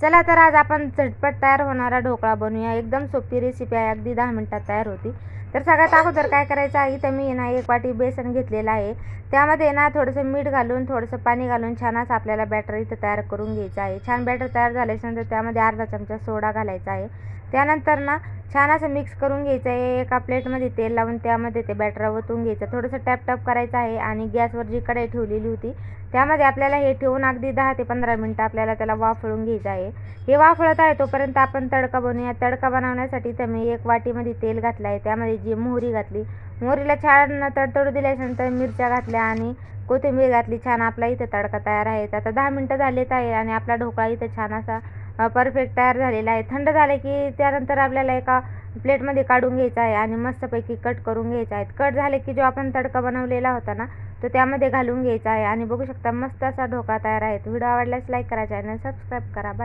चला तर आज आपण झटपट तयार होणारा ढोकळा बनवूया. एकदम सोपी रेसिपी आहे, अगदी 10 मिनिटात तयार होती. तर सगळ्यात अगोदर काय करायचं आहे, इथं मी ना 1 वाटी बेसन घेतलेलं आहे. त्यामध्ये ना थोडंसं मीठ घालून, थोडंसं पाणी घालून छान असं आपल्याला बॅटर इथं तयार करून घ्यायचं आहे. छान बॅटर तयार झाल्याच्यानंतर त्यामध्ये अर्धा चमचा सोडा घालायचा आहे. त्यानंतर ना छान असं मिक्स करून घ्यायचं आहे. एका प्लेटमध्ये तेल लावून त्यामध्ये ते बॅटर ओतून घ्यायचं. थोडंसं टॅप करायचं आहे आणि गॅसवर जी कढई ठेवलेली होती त्यामध्ये आपल्याला हे ठेवून अगदी 10 ते 15 मिनिटं आपल्याला त्याला वाफळून घ्यायचं आहे. हे वाफळत आहे तोपर्यंत आपण तडका बनवूया. तडका बनवण्यासाठी तर मी 1 वाटीमध्ये तेल घातलं आहे. त्यामध्ये जी मोहरी घातली, मोहरीला छान तडतडू दिल्यानंतर मिरच्या घातल्या आणि कोथिंबीर घातली. छान आपला इथं तडका तयार आहे. आता 10 मिनिटं झालेत आहे आणि आपला ढोकळा इथं छान असा परफेक्ट तयार झालेला आहे. थंड झाले की त्यानंतर आपल्याला एका प्लेटमध्ये काढून घ्यायचा आहे आणि मस्तपैकी कट करून घ्यायचा आहे. कट झाले की जो आपण तडका बनवलेला होता ना तो त्यामध्ये घालून घ्यायचा आहे आणि बघू शकता मस्त असा ढोकळा तयार आहे. व्हिडिओ आवडल्यास लाईक करा, चॅनल सबस्क्राईब करा.